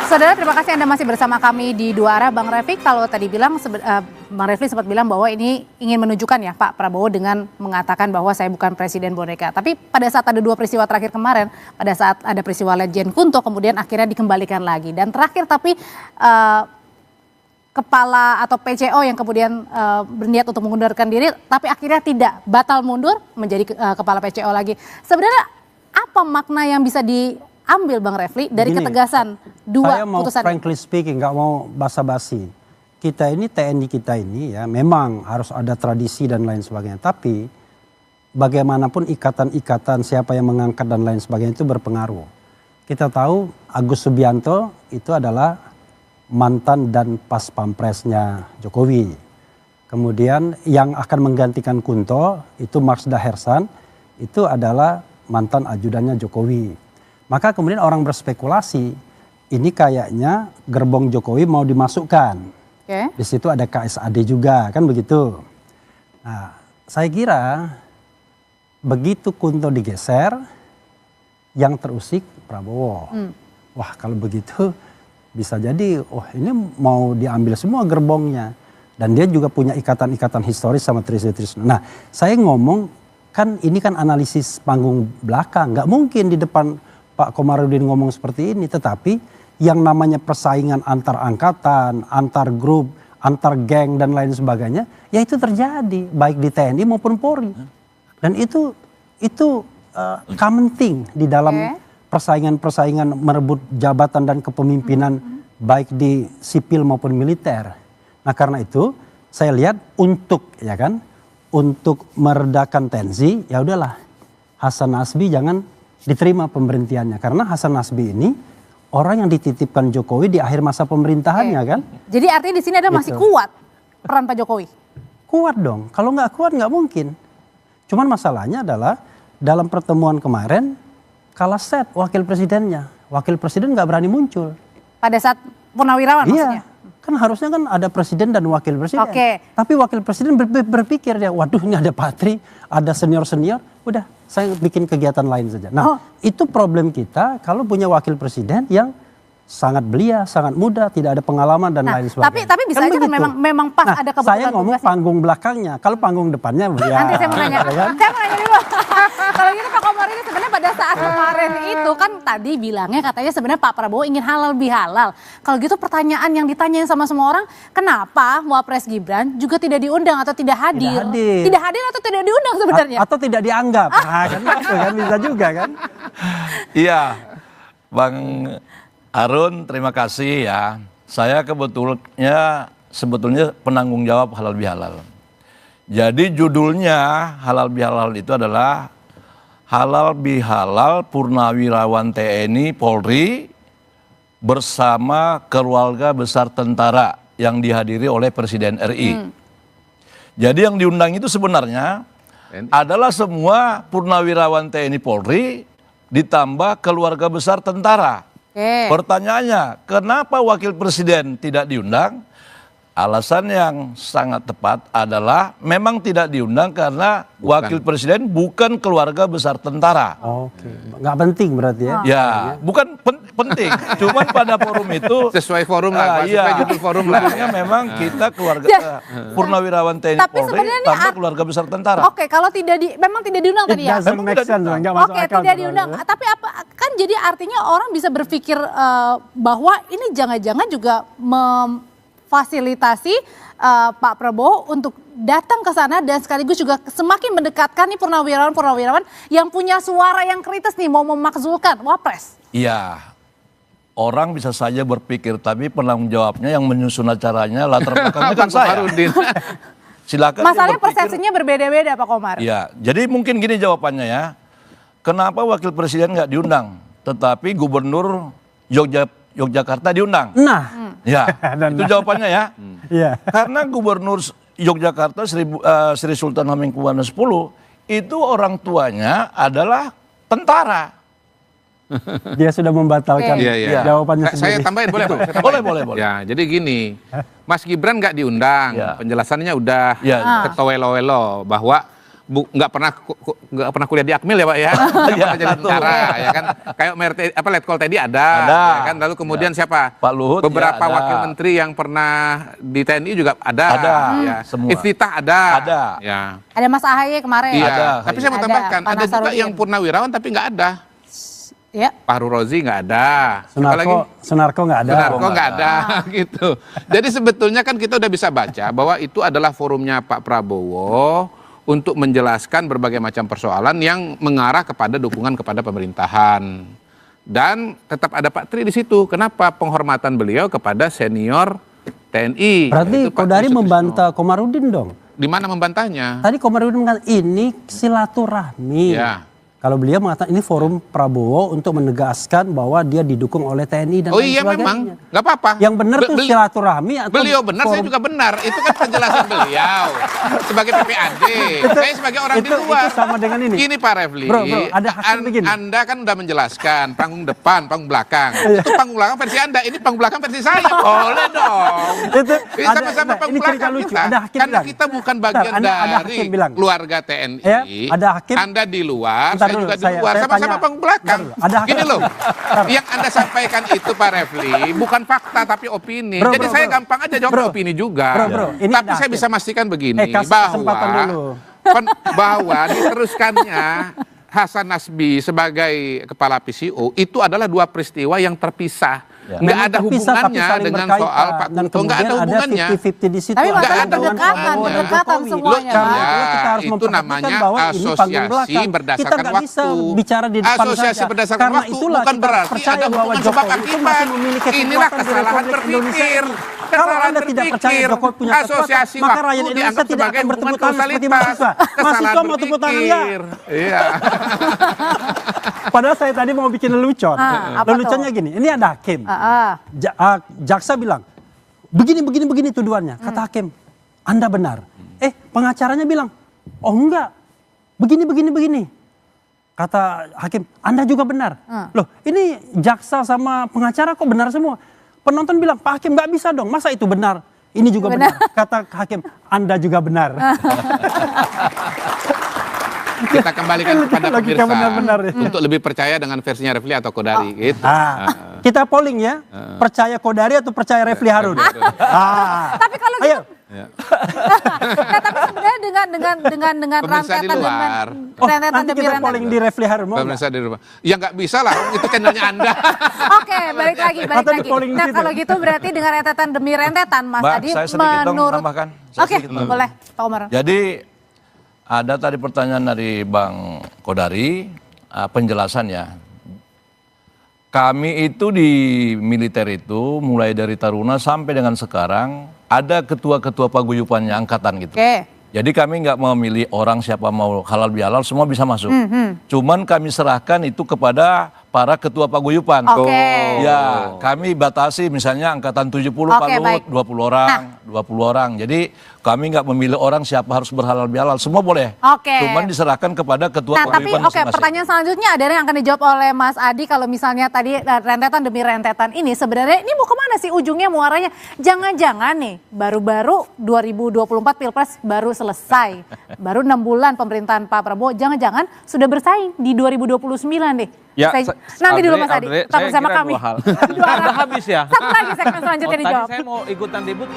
Saudara, terima kasih Anda masih bersama kami di Dua Arah. Bang Refik, kalau tadi bilang, Bang Refli sempat bilang bahwa ini ingin menunjukkan ya Pak Prabowo dengan mengatakan bahwa saya bukan presiden boneka. Tapi pada saat ada dua peristiwa terakhir kemarin, pada saat ada peristiwa Letjen Kunto, kemudian akhirnya dikembalikan lagi. Dan terakhir tapi kepala atau PCO yang kemudian berniat untuk mengundurkan diri, tapi akhirnya tidak, batal mundur menjadi kepala PCO lagi. Sebenarnya apa makna yang bisa diambil Bang Refli dari ketegasan dua putusan? Saya mau frankly speaking, nggak mau basa-basi. Kita ini TNI kita ini ya memang harus ada tradisi dan lain sebagainya. Tapi bagaimanapun ikatan-ikatan siapa yang mengangkat dan lain sebagainya itu berpengaruh. Kita tahu Agus Subianto itu adalah mantan dan pas pampresnya Jokowi. Kemudian yang akan menggantikan Kunto itu Marsda Hersan, itu adalah mantan ajudannya Jokowi. Maka kemudian orang berspekulasi, ini kayaknya gerbong Jokowi mau dimasukkan. Di situ ada KSAD juga, kan begitu. Nah, saya kira begitu Kunto digeser, yang terusik Prabowo. Wah, kalau begitu bisa jadi, ini mau diambil semua gerbongnya. Dan dia juga punya ikatan-ikatan historis sama Trisno. Nah, saya ngomong, kan ini kan analisis panggung belakang. Nggak mungkin di depan Pak Komarudin ngomong seperti ini. Tetapi yang namanya persaingan antar angkatan, antar grup, antar geng dan lain sebagainya, ya itu terjadi baik di TNI maupun Polri. Dan itu common thing di dalam persaingan-persaingan merebut jabatan dan kepemimpinan baik di sipil maupun militer. Nah, karena itu saya lihat untuk meredakan tensi, ya udahlah Hasan Nasbi jangan diterima pemberhentiannya, karena Hasan Nasbi ini orang yang dititipkan Jokowi di akhir masa pemerintahannya kan. Jadi artinya di sini ada masih kuat peran Pak Jokowi? Kuat dong, kalau nggak kuat nggak mungkin. Cuman masalahnya adalah dalam pertemuan kemarin kalah set wakil presidennya. Wakil presiden nggak berani muncul. Pada saat Purnawirawan maksudnya? Kan harusnya kan ada presiden dan wakil presiden. Tapi wakil presiden berpikir dia, waduh ini ada Patri, ada senior-senior, udah saya bikin kegiatan lain saja. Nah, itu problem kita kalau punya wakil presiden yang sangat belia, sangat muda, tidak ada pengalaman dan lain sebagainya. Tapi bisa aja kan memang pas ada kebetulan. Saya ngomong panggung belakangnya, kalau panggung depannya nanti saya mau nanya. Saya mau nanya dulu. Kalau gitu Pak Komar ini sebenarnya pada saat kemarin itu kan tadi bilangnya katanya sebenarnya Pak Prabowo ingin halal bihalal. Kalau gitu pertanyaan yang ditanyain sama semua orang, kenapa Wapres Gibran juga tidak diundang atau tidak hadir? Tidak hadir atau tidak diundang sebenarnya? Atau tidak dianggap. Kan bisa juga kan? Iya, Bang Harun, terima kasih ya. Saya sebetulnya penanggung jawab halal bihalal. Jadi judulnya halal bihalal itu adalah halal bihalal Purnawirawan TNI Polri bersama keluarga besar tentara yang dihadiri oleh Presiden RI. Jadi yang diundang itu sebenarnya adalah semua Purnawirawan TNI Polri ditambah keluarga besar tentara. Pertanyaannya, kenapa wakil presiden tidak diundang? Alasan yang sangat tepat adalah memang tidak diundang karena wakil presiden bukan keluarga besar tentara. Nggak penting berarti ya? Ya, bukan penting. Cuman pada forum itu sesuai forum lah, sesuai judul forum lah. Memang kita keluarga Purnawirawan TNI Polri tanpa keluarga besar tentara. Kalau memang tidak diundang tadi ya? Tidak diundang. Tapi apa kan jadi artinya orang bisa berpikir bahwa ini jangan-jangan juga fasilitasi Pak Prabowo untuk datang ke sana dan sekaligus juga semakin mendekatkan nih purnawirawan yang punya suara yang kritis nih mau memakzulkan Wapres. Iya, orang bisa saja berpikir, tapi penanggung jawabnya yang menyusun acaranya latar belakangnya kan saya. Silakan. Masalahnya persepsinya berbeda-beda Pak Komar. Iya, jadi mungkin gini jawabannya ya. Kenapa wakil presiden nggak diundang, tetapi gubernur Yogyakarta diundang? Ya, itu jawabannya ya. Karena Gubernur Yogyakarta Sri Sultan Hamengkubuwono X itu orang tuanya adalah tentara. Dia sudah membatalkan jawabannya sendiri. Saya tambahin boleh Pak? Boleh. Ya, jadi gini, Mas Gibran nggak diundang, penjelasannya udah ketowelo-welo bahwa nggak pernah kuliah di Akmil ya Pak ya, pernah jadi tentara ya kan, kayak Letkol tadi ada. Ya kan, lalu kemudian siapa? Pak Luhut beberapa ya, ada. wakil menteri yang pernah di TNI juga ada. Ya. Semua. Iftitah ada. Ya. Ada Mas AHY kemarin. Iya. Ada. Tapi saya mau Ada, tambahkan, Pak ada juga Nasarudin. yang purnawirawan tapi nggak ada. Ya. Fahru Rozi nggak ada. Siapa lagi? Sunarko nggak ada. Sunarko nggak ada gitu. Jadi sebetulnya kan kita udah bisa baca bahwa itu adalah forumnya Pak Prabowo untuk menjelaskan berbagai macam persoalan yang mengarah kepada dukungan kepada pemerintahan. Dan tetap ada Pak Tri di situ. Kenapa? Penghormatan beliau kepada senior TNI. Berarti yaitu Pak Kodari Tri Sutrisno. membantah Komarudin dong. Di mana membantahnya? Tadi Komarudin mengatakan ini silaturahmi. Ya. Kalau beliau mengatakan ini forum Prabowo untuk menegaskan bahwa dia didukung oleh TNI dan Oh lain iya sebagainya. memang, nggak apa-apa. Yang benar tuh silaturahmi atau Beliau benar, saya forum- juga benar. Itu kan penjelasan beliau sebagai PPAD. Saya sebagai orang di luar. Itu sama dengan ini. Gini Pak Refli, Bro, ada hakim begini. Anda kan udah menjelaskan panggung depan, panggung belakang. Itu panggung belakang versi Anda, ini panggung belakang versi saya. Boleh dong. Itu Ini ada- sama-sama nah, panggung ini cerita belakang lucu. kita. Ada hakim Karena bilang. kita bukan Bentar, bagian ada dari hakim bilang. keluarga TNI. Ya, ada hakim. Anda di luar, Bentar saya dulu, juga di saya luar. Sama-sama tanya. panggung belakang. Bentar dulu, ada hakim. Gini loh, yang Anda sampaikan itu Pak Refli bukan fakta tapi opini. Bro, Jadi bro, saya bro. gampang aja jawab Bro. opini juga. Bro, ini Tapi ada saya hakim. bisa memastikan begini kasih kesempatan dulu. bahwa diteruskannya Hasan Nasbi sebagai kepala PCO itu adalah dua peristiwa yang terpisah. Ya. Nggak Memang ada terpisah, tapi hubungannya saling dengan berkaitan. soal Pak Dan Kunto. Nggak ada kemudian hubungannya. 50-50 di situ. Tapi Nggak masalah ada berdekatan, hubungannya. berdekatan Jokowi. semuanya. Loh, Pak. ya, kita harus Itu memperhatikan namanya bahwa ini panggung asosiasi belakang. berdasarkan Kita nggak bisa waktu. bicara di depan Asosiasi saja. berdasarkan Karena waktu itulah bukan kita berarti percaya ada bahwa hubungan sebab Jokowi itu akibat. masih memiliki Inilah kekuatan di kesalahan Republik Indonesia berpikir. ini. Kalau Kesalahan Anda tidak percaya berpikir. Jokowi punya Asosiasi kekuatan, maka waktu rakyat Indonesia dianggap tidak sebagai akan bertepuk hubungan tangan seperti kausalitas. mahasiswa. Kesalahan Mahasiswa mau tepuk tangan ya. berpikir. Iya. Padahal saya tadi mau bikin lelucon. Apa Leluconnya gini, ini ada hakim. Jaksa bilang, begini tuduhannya. Kata hakim, Anda benar. Pengacaranya bilang, oh enggak, begini. Kata hakim, Anda juga benar. Loh, ini jaksa sama pengacara kok benar semua. Penonton bilang, Pak Hakim nggak bisa dong, masa itu benar? Ini juga benar. Kata hakim, Anda juga benar. Kita kembalikan kepada Logika pemirsa benar-benar ya. untuk lebih percaya dengan versinya Refli atau Kodari gitu. Kita polling ya, percaya Kodari atau percaya Refli Harun? Tapi kalau Ayo. Nah, tapi sebenarnya dengan Pemirsa di rentetan luar. rentetan Nanti demi kita rentetan. polling di Refli Harun. Mau nggak? Pemirsa di rumah. Ya nggak bisa lah, itu channelnya Anda. Oke, balik lagi. Atau di polling di Nah, situ. kalau gitu berarti dengan rentetan demi rentetan, Mas Mbak, Adi saya sedikit dong menurut. tambahkan. Oke, boleh, Pak Umar. Jadi ada tadi pertanyaan dari Bang Kodari, penjelasannya. Kami itu di militer itu mulai dari Taruna sampai dengan sekarang ada ketua-ketua paguyupannya angkatan gitu. Oke. Jadi kami nggak memilih orang siapa mau halal bihalal semua bisa masuk. Cuman kami serahkan itu kepada para ketua paguyupan. Oke. Ya, kami batasi misalnya angkatan 70 Pak Oke, Luhut, baik. 20 orang, 20 orang. Jadi kami nggak memilih orang siapa harus berhalal bihalal, semua boleh. Oke. Cuman diserahkan kepada ketua Nah, tapi paguyupan oke, masing-masing. pertanyaan selanjutnya ada yang akan dijawab oleh Mas Adi kalau misalnya tadi rentetan demi rentetan ini sebenarnya ini mau kemana sih ujungnya muaranya? Jangan-jangan nih baru-baru 2024 Pilpres baru selesai, baru 6 bulan pemerintahan Pak Prabowo, jangan-jangan sudah bersaing di 2029 deh. Ya, Nanti dulu Mas Adi, Andre, tetap saya bersama kira kami. dua hal. Dua hal. Udah habis ya. Satu lagi segmen selanjutnya Tadi dijawab. saya mau ikutan ribut.